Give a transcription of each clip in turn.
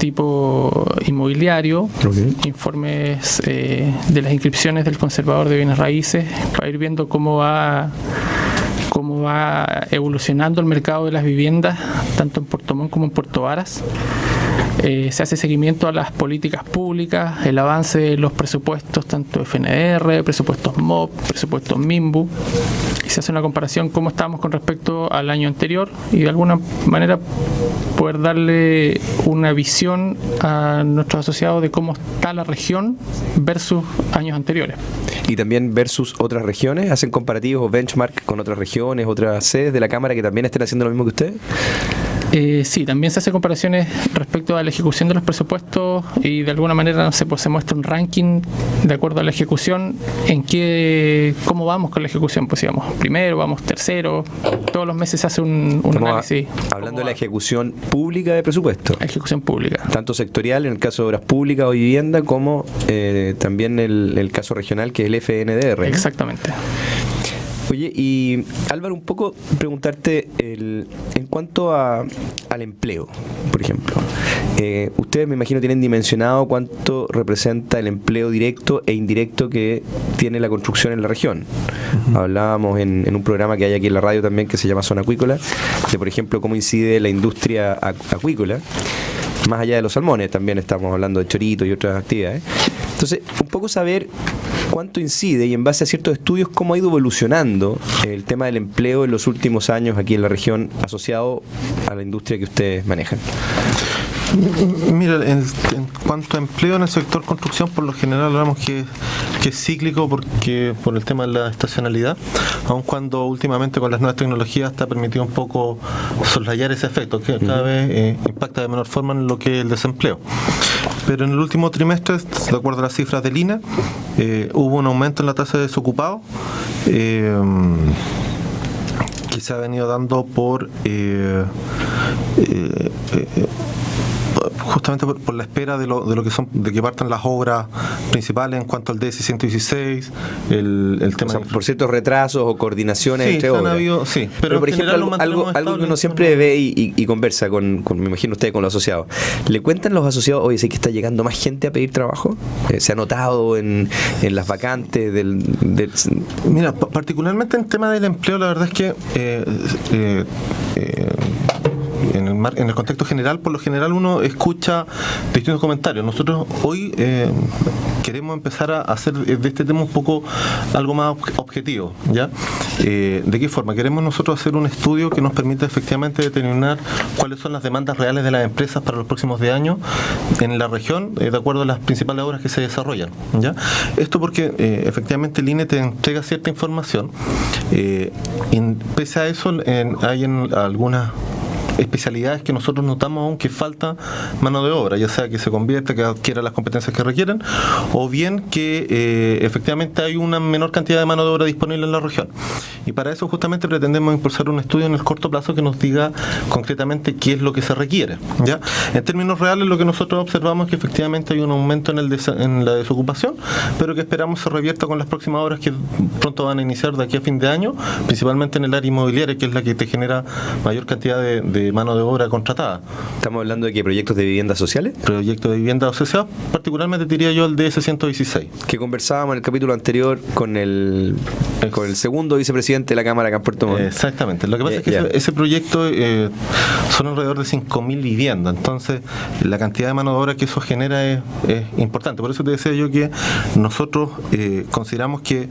tipo inmobiliario, informes de las inscripciones del conservador de bienes raíces, para ir viendo cómo va evolucionando el mercado de las viviendas, tanto en Puerto Montt como en Puerto Varas. Se hace seguimiento a las políticas públicas, el avance de los presupuestos, tanto FNR, presupuestos MOP, presupuestos MIMBU, y se hace una comparación cómo estábamos con respecto al año anterior y de alguna manera poder darle una visión a nuestros asociados de cómo está la región versus años anteriores. Y también versus otras regiones, ¿hacen comparativos o benchmark con otras regiones, otras sedes de la Cámara que también estén haciendo lo mismo que ustedes? Sí, también se hace comparaciones respecto a la ejecución de los presupuestos y de alguna manera, no sé, pues se muestra un ranking de acuerdo a la ejecución, cómo vamos con la ejecución, pues digamos, primero, vamos tercero, todos los meses se hace un análisis. Hablando de la ejecución pública de presupuesto. Ejecución pública. Tanto sectorial en el caso de obras públicas o vivienda, como también el caso regional que es el FNDR. Exactamente. Oye, y Álvaro, un poco preguntarte en cuanto al empleo, por ejemplo. Ustedes, me imagino, tienen dimensionado cuánto representa el empleo directo e indirecto que tiene la construcción en la región. Hablábamos en un programa que hay aquí en la radio también que se llama Zona Acuícola, de, por ejemplo, cómo incide la industria acuícola. Más allá de los salmones, también estamos hablando de choritos y otras actividades. Entonces, un poco saber cuánto incide y en base a ciertos estudios cómo ha ido evolucionando el tema del empleo en los últimos años aquí en la región asociado a la industria que ustedes manejan. Mira, en cuanto a empleo en el sector construcción, por lo general hablamos que es cíclico por el tema de la estacionalidad, aun cuando últimamente con las nuevas tecnologías está permitido un poco soslayar ese efecto, que cada vez impacta de menor forma en lo que es el desempleo. Pero en el último trimestre, de acuerdo a las cifras del INE, hubo un aumento en la tasa de desocupados que se ha venido dando justamente por la espera de que partan las obras principales en cuanto al DS 116, el tema, o sea, por ciertos retrasos o coordinaciones entre obras. Pero por ejemplo, algo que uno siempre ve y conversa con, me imagino usted, con los asociados. ¿Le cuentan los asociados, oye, sé que está llegando más gente a pedir trabajo? ¿Se ha notado en las vacantes Mira, particularmente en tema del empleo, la verdad es que en el contexto general, por lo general uno escucha distintos comentarios. Nosotros hoy queremos empezar a hacer de este tema un poco algo más objetivo, ¿ya? ¿De qué forma? Queremos nosotros hacer un estudio que nos permita efectivamente determinar cuáles son las demandas reales de las empresas para los próximos 10 años en la región, de acuerdo a las principales obras que se desarrollan, ¿ya? Esto porque efectivamente el INE te entrega cierta información. Pese a eso, hay en algunas especialidades que nosotros notamos aún que falta mano de obra, ya sea que se convierta, que adquiera las competencias que requieren, o bien que efectivamente hay una menor cantidad de mano de obra disponible en la región. Y para eso justamente pretendemos impulsar un estudio en el corto plazo que nos diga concretamente qué es lo que se requiere, ¿ya? En términos reales, lo que nosotros observamos es que efectivamente hay un aumento en la desocupación, pero que esperamos se revierta con las próximas obras que pronto van a iniciar de aquí a fin de año, principalmente en el área inmobiliaria, que es la que te genera mayor cantidad de mano de obra contratada. ¿Estamos hablando de qué? ¿Proyectos de viviendas sociales? Proyectos de viviendas sociales, particularmente diría yo el DS 116. Que conversábamos en el capítulo anterior con el segundo vicepresidente de la Cámara acá en Puerto Montt. Exactamente. Lo que pasa es que ese proyecto son alrededor de 5.000 viviendas, entonces la cantidad de mano de obra que eso genera es importante. Por eso te decía yo que nosotros consideramos que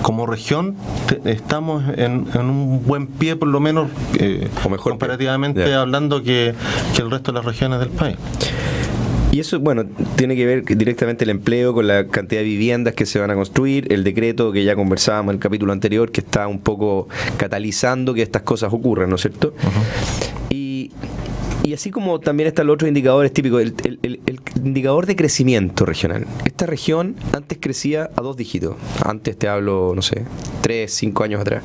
como región estamos en un buen pie, por lo menos o mejor comparativamente hablando que el resto de las regiones del país. Y eso, bueno, tiene que ver directamente el empleo con la cantidad de viviendas que se van a construir, el decreto que ya conversábamos en el capítulo anterior, que está un poco catalizando que estas cosas ocurran, ¿no es cierto? Y así como también están los otros indicadores típicos, el indicador de crecimiento regional. Esta región antes crecía a 2 dígitos. Antes te hablo, no sé, 3, 5 años atrás.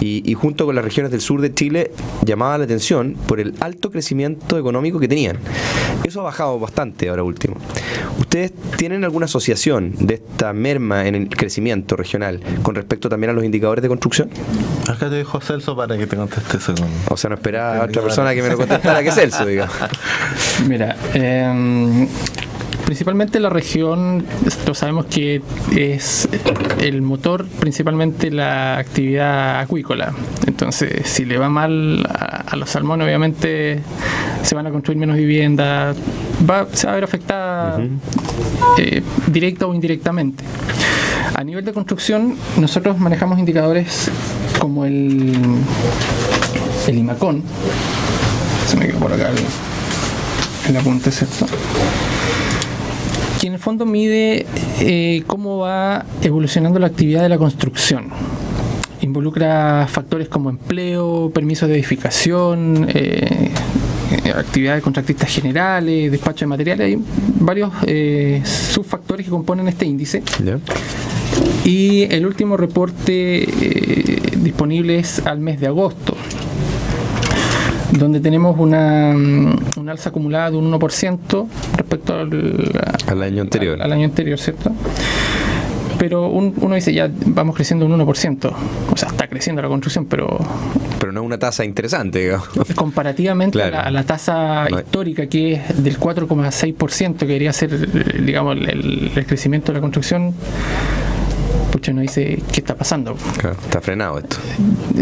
y junto con las regiones del sur de Chile llamaba la atención por el alto crecimiento económico que tenían. Eso ha bajado bastante ahora último. ¿Ustedes tienen alguna asociación de esta merma en el crecimiento regional con respecto también a los indicadores de construcción? Acá te dejo a Celso para que te conteste eso. O sea, no esperaba a otra persona que me lo contestara que Celso, digamos. Mira, principalmente la región, lo sabemos que es el motor, principalmente la actividad acuícola. Entonces, si le va mal a los salmones, obviamente se van a construir menos viviendas, se va a ver afectada directa o indirectamente. A nivel de construcción, nosotros manejamos indicadores como el IMACON. Se me quedó por acá el apunte, ¿cierto? Que en el fondo mide cómo va evolucionando la actividad de la construcción. Involucra factores como empleo, permisos de edificación, actividades de contratistas generales, despacho de materiales. Hay varios subfactores que componen este índice. Yeah. Y el último reporte disponible es al mes de agosto, donde tenemos una alza acumulada de un 1% respecto al año anterior. Al año anterior, ¿cierto? Pero uno dice, ya vamos creciendo un 1%, o sea, está creciendo la construcción, pero no es una tasa interesante, digamos. Comparativamente claro. a la tasa histórica, que es del 4,6%, que debería ser, digamos, el crecimiento de la construcción. Pucha, uno dice, ¿qué está pasando? Claro, está frenado esto.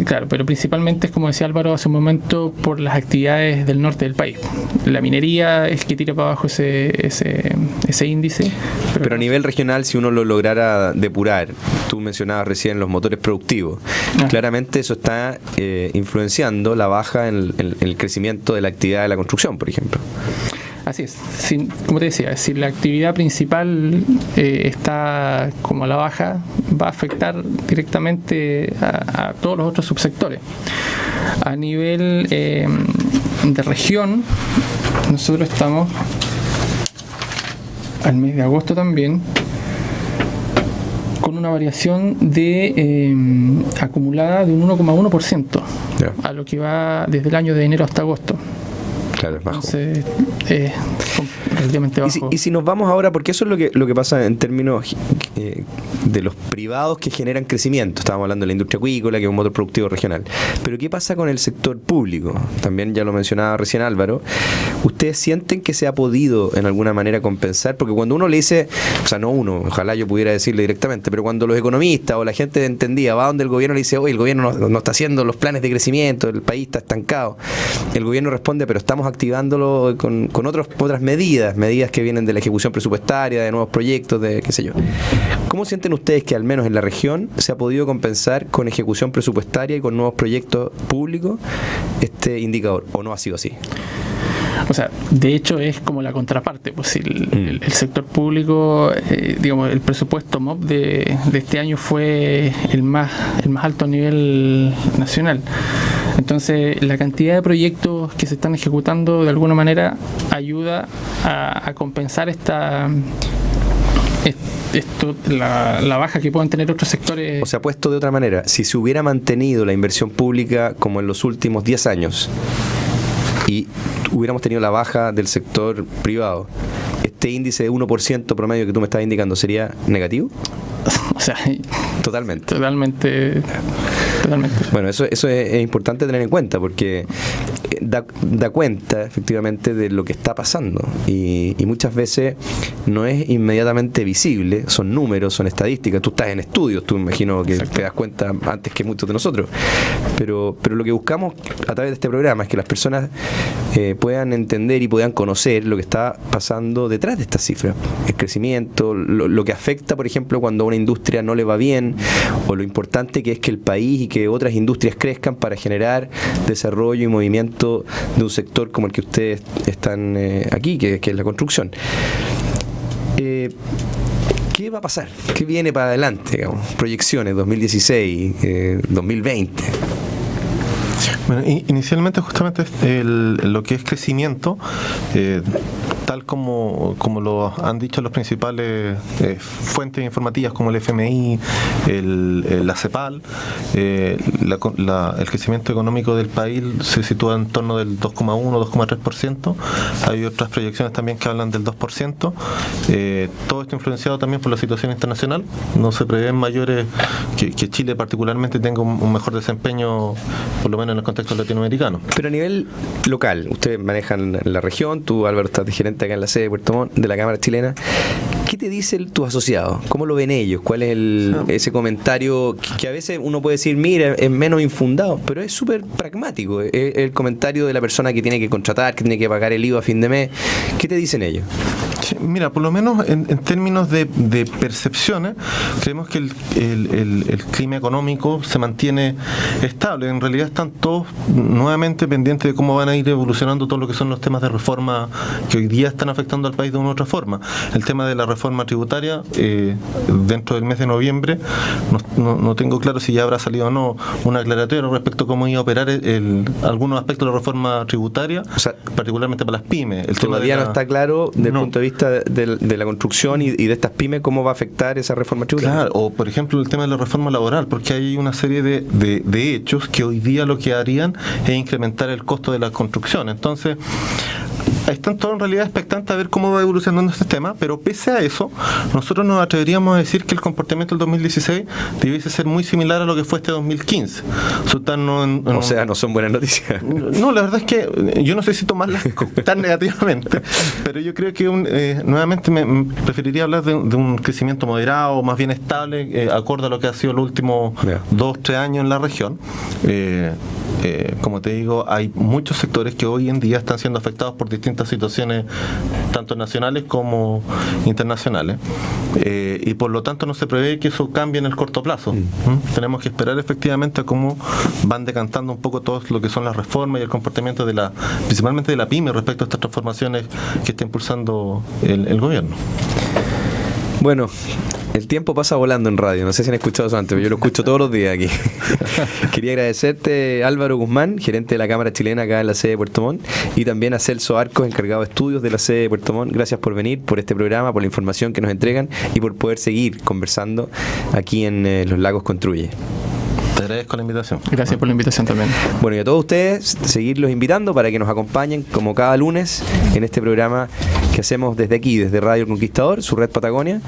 Claro, pero principalmente es como decía Álvaro hace un momento, por las actividades del norte del país. La minería es que tira para abajo ese índice. Pero a nivel regional, si uno lo lograra depurar, tú mencionabas recién los motores productivos, claramente eso está influenciando la baja en el crecimiento de la actividad de la construcción, por ejemplo. Así es, como te decía, si la actividad principal está como a la baja, va a afectar directamente a todos los otros subsectores. A nivel de región, nosotros estamos al mes de agosto también con una variación de acumulada de un 1,1% a lo que va desde el año de enero hasta agosto. Claro, es bajo. Entonces, relativamente bajo. Y si nos vamos ahora, porque eso es lo que pasa en términos de los privados que generan crecimiento. Estábamos hablando de la industria acuícola, que es un motor productivo regional. Pero ¿qué pasa con el sector público? También ya lo mencionaba recién Álvaro. ¿Ustedes sienten que se ha podido en alguna manera compensar? Porque cuando uno le dice, o sea, no uno, ojalá yo pudiera decirle directamente, pero cuando los economistas o la gente entendía, va donde el gobierno le dice, oye, el gobierno no está haciendo los planes de crecimiento, el país está estancado. El gobierno responde, pero estamos activándolo con otras medidas que vienen de la ejecución presupuestaria, de nuevos proyectos, de qué sé yo. ¿Cómo sienten ustedes que al menos en la región se ha podido compensar con ejecución presupuestaria y con nuevos proyectos públicos este indicador? ¿O no ha sido así? O sea, de hecho es como la contraparte, pues el sector público, digamos, el presupuesto MOP de este año fue el más alto a nivel nacional. Entonces, la cantidad de proyectos que se están ejecutando de alguna manera ayuda a compensar la baja que pueden tener otros sectores. O sea, puesto de otra manera, si se hubiera mantenido la inversión pública como en los últimos 10 años y hubiéramos tenido la baja del sector privado, ¿este índice de 1% promedio que tú me estás indicando sería negativo? O sea, totalmente. Bueno, eso es importante tener en cuenta porque da cuenta efectivamente de lo que está pasando y muchas veces no es inmediatamente visible, son números, son estadísticas, tú estás en estudios, tú me imagino que te das cuenta antes que muchos de nosotros, pero lo que buscamos a través de este programa es que las personas puedan entender y puedan conocer lo que está pasando detrás de estas cifras, el crecimiento, lo que afecta, por ejemplo, cuando a una industria no le va bien, o lo importante que es que el país y que otras industrias crezcan para generar desarrollo y movimiento de un sector como el que ustedes están aquí, que es la construcción. ¿Qué va a pasar? ¿Qué viene para adelante? Digamos? Proyecciones 2016, 2020. Bueno, inicialmente justamente lo que es crecimiento, tal como lo han dicho los principales fuentes informativas como el FMI, la CEPAL, el crecimiento económico del país se sitúa en torno del 2,1-2,3%. Hay otras proyecciones también que hablan del 2%. Todo esto influenciado también por la situación internacional. No se prevén mayores que Chile particularmente tenga un mejor desempeño, por lo menos en el contexto latinoamericano. Pero a nivel local, ustedes manejan la región, tú, Álvaro, estás de gerente acá en la sede de Puerto Montt, de la Cámara Chilena. ¿Qué te dicen tus asociados? ¿Cómo lo ven ellos? ¿Cuál es ese comentario que a veces uno puede decir, mira, es menos infundado, pero es súper pragmático? Es el comentario de la persona que tiene que contratar, que tiene que pagar el IVA a fin de mes. ¿Qué te dicen ellos? Sí, mira, por lo menos en términos de percepciones, creemos que el clima económico se mantiene estable. En realidad están todos nuevamente pendientes de cómo van a ir evolucionando todo lo que son los temas de reforma que hoy día están afectando al país de una u otra forma. El tema de la reforma tributaria, dentro del mes de noviembre, no tengo claro si ya habrá salido o no una aclaratoria respecto a cómo iba a operar algunos aspectos de la reforma tributaria, o sea, particularmente para las pymes. Todavía no está claro desde el punto de vista de la construcción y de estas pymes cómo va a afectar esa reforma tributaria. Claro, o por ejemplo el tema de la reforma laboral, porque hay una serie de hechos que hoy día lo que harían es incrementar el costo de la construcción. Entonces, están todos en realidad expectantes a ver cómo va evolucionando este tema, pero pese a eso, nosotros nos atreveríamos a decir que el comportamiento del 2016 debiese ser muy similar a lo que fue este 2015. O sea, no son buenas noticias. No, la verdad es que yo no sé si tomarlas tan negativamente, pero yo creo que nuevamente me preferiría hablar de un crecimiento moderado, más bien estable, acorde a lo que ha sido los últimos 2-3 años en la región. Como te digo, hay muchos sectores que hoy en día están siendo afectados por distintas situaciones, tanto nacionales como internacionales, y por lo tanto no se prevé que eso cambie en el corto plazo. Tenemos que esperar efectivamente a cómo van decantando un poco todo lo que son las reformas y el comportamiento principalmente de la PYME respecto a estas transformaciones que está impulsando el gobierno. Bueno, el tiempo pasa volando en radio. No sé si han escuchado eso antes, pero yo lo escucho todos los días aquí. Quería agradecerte, Álvaro Guzmán, gerente de la Cámara Chilena acá en la sede de Puerto Montt, y también a Celso Arcos, encargado de estudios de la sede de Puerto Montt. Gracias por venir, por este programa, por la información que nos entregan y por poder seguir conversando aquí en Los Lagos Construye. Te agradezco la invitación. Gracias por la invitación también. Bueno, y a todos ustedes, seguirlos invitando para que nos acompañen como cada lunes en este programa que hacemos desde aquí, desde Radio Conquistador, su red Patagonia.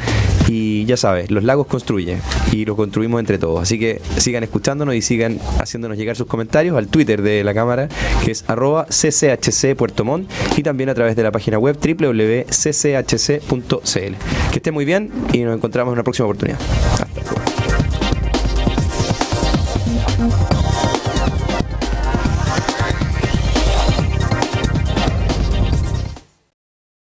Y ya sabes, Los Lagos Construye y lo construimos entre todos. Así que sigan escuchándonos y sigan haciéndonos llegar sus comentarios al Twitter de la Cámara, que es @cchc Puerto Montt, y también a través de la página web www.cchc.cl. Que estén muy bien y nos encontramos en una próxima oportunidad. Hasta